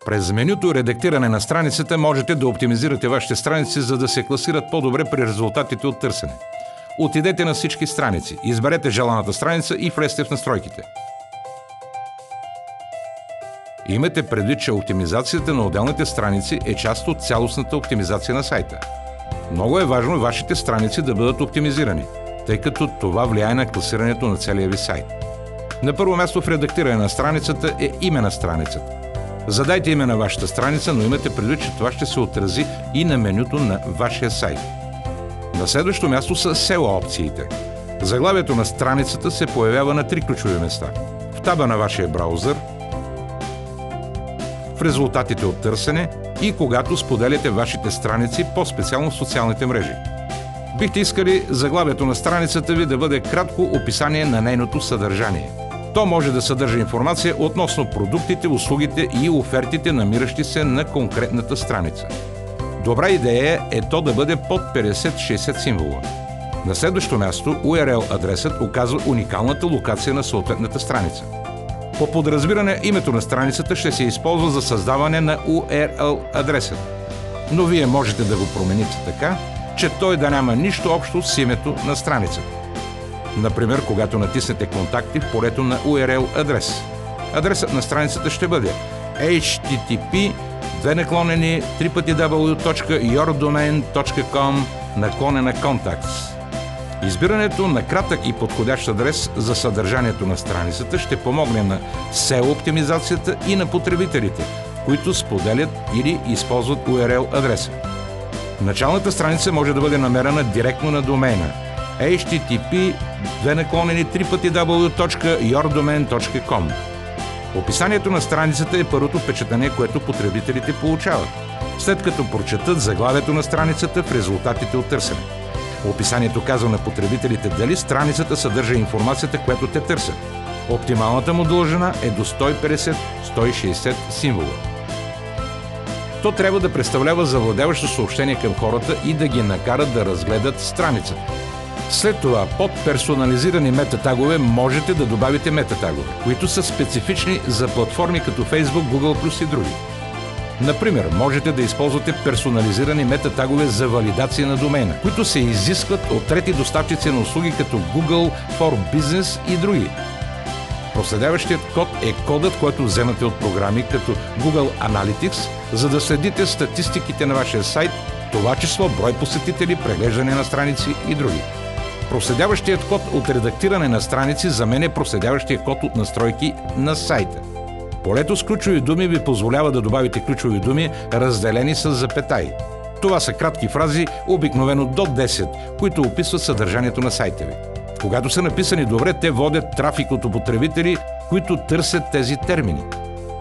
През менюто редактиране на страницата можете да оптимизирате вашите страници, за да се класират по-добре при резултатите от търсене. Отидете на всички страници, изберете желаната страница и влезте в настройките. Имайте предвид, че оптимизацията на отделните страници е част от цялостната оптимизация на сайта. Много е важно вашите страници да бъдат оптимизирани, тъй като това влияе на класирането на целия ви сайт. На първо място в редактиране на страницата е име на страницата. Задайте име на вашата страница, но имате предвид, че това ще се отрази и на менюто на вашия сайт. На следващо място са SEO опциите. Заглавието на страницата се появява на 3 ключови места. В таба на вашия браузър, в резултатите от търсене и когато споделяте вашите страници, по-специално в социалните мрежи. Бихте искали заглавието на страницата ви да бъде кратко описание на нейното съдържание. То може да съдържа информация относно продуктите, услугите и офертите, намиращи се на конкретната страница. Добра идея е то да бъде под 50-60 символа. На следващо място, URL адресът оказва уникалната локация на съответната страница. По подразбиране, името на страницата ще се използва за създаване на URL адреса. Но вие можете да го промените така, че той да няма нищо общо с името на страницата. Например, когато натиснете контакти в полето на URL адрес. Адресът на страницата ще бъде http://yourdomain.com/contacts. Избирането на кратък и подходящ адрес за съдържанието на страницата ще помогне на SEO оптимизацията и на потребителите, които споделят или използват URL адреса. Началната страница може да бъде намерена директно на домейна http://yourdomain.com. Описанието на страницата е първото впечатление, което потребителите получават, след като прочетат заглавието на страницата в резултатите от търсене. Описанието казва на потребителите дали страницата съдържа информацията, която те търсят. Оптималната му дължина е до 150-160 символа. То трябва да представлява завладяващо съобщение към хората и да ги накара да разгледат страницата. След това, под персонализирани метатагове можете да добавите метатагове, които са специфични за платформи като Facebook, Google+, и други. Например, можете да използвате персонализирани метатагове за валидация на домейна, които се изискват от трети доставчици на услуги като Google for Business и други. Проследяващият код е кодът, който вземате от програми като Google Analytics, за да следите статистиките на вашия сайт, това число брой посетители, преглеждане на страници и други. Проследяващият код от редактиране на страници заменя проследяващия код от настройки на сайта. Полето с ключови думи ви позволява да добавите ключови думи, разделени с запетаи. Това са кратки фрази, обикновено до 10, които описват съдържанието на сайта ви. Когато са написани добре, те водят трафик от потребители, които търсят тези термини.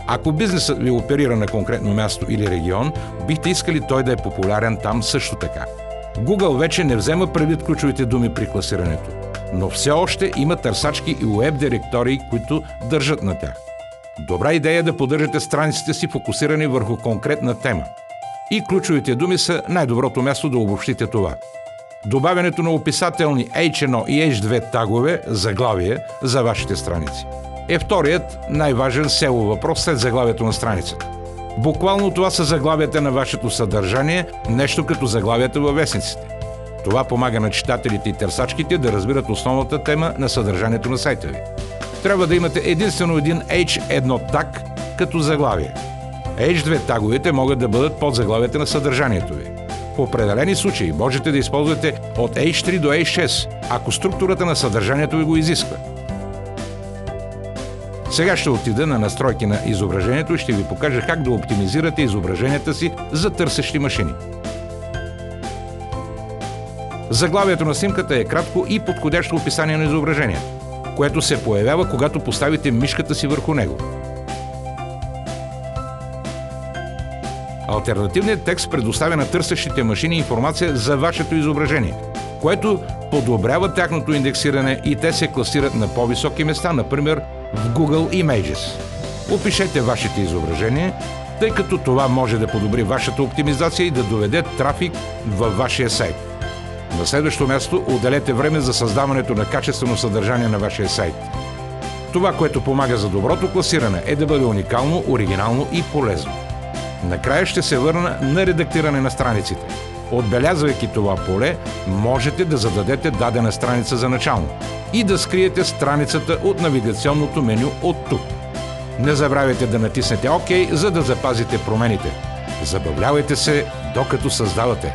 Ако бизнесът ви оперира на конкретно място или регион, бихте искали той да е популярен там също така. Google вече не взема предвид ключовите думи при класирането, но все още има търсачки и уеб директории, които държат на тях. Добра идея е да поддържате страниците си фокусирани върху конкретна тема. И ключовите думи са най-доброто място да обобщите това. Добавянето на описателни H1 и H2 тагове, заглавие, за вашите страници е вторият най-важен SEO въпрос след заглавието на страницата. Буквално това са заглавията на вашето съдържание, нещо като заглавията във вестниците. Това помага на читателите и търсачките да разбират основната тема на съдържанието на сайта ви. Трябва да имате единствено един H1 таг като заглавие. H2 таговете могат да бъдат под заглавията на съдържанието ви. В определени случаи можете да използвате от H3 до H6, ако структурата на съдържанието ви го изисква. Сега ще отида на настройки на изображението и ще ви покажа как да оптимизирате изображенията си за търсещи машини. Заглавието на снимката е кратко и подходящо описание на изображението, което се появява, когато поставите мишката си върху него. Алтернативният текст предоставя на търсещите машини информация за вашето изображение, което подобрява тяхното индексиране и те се класират на по-високи места, например в Google Images. Опишете вашите изображения, тъй като това може да подобри вашата оптимизация и да доведе трафик във вашия сайт. На следващо място, отделете време за създаването на качествено съдържание на вашия сайт. Това, което помага за доброто класиране, е да бъде уникално, оригинално и полезно. Накрая ще се върна на редактиране на страниците. Отбелязвайки това поле, можете да зададете дадена страница за начално и да скриете страницата от навигационното меню от тук. Не забравяйте да натиснете ОК, за да запазите промените. Забавлявайте се, докато създавате.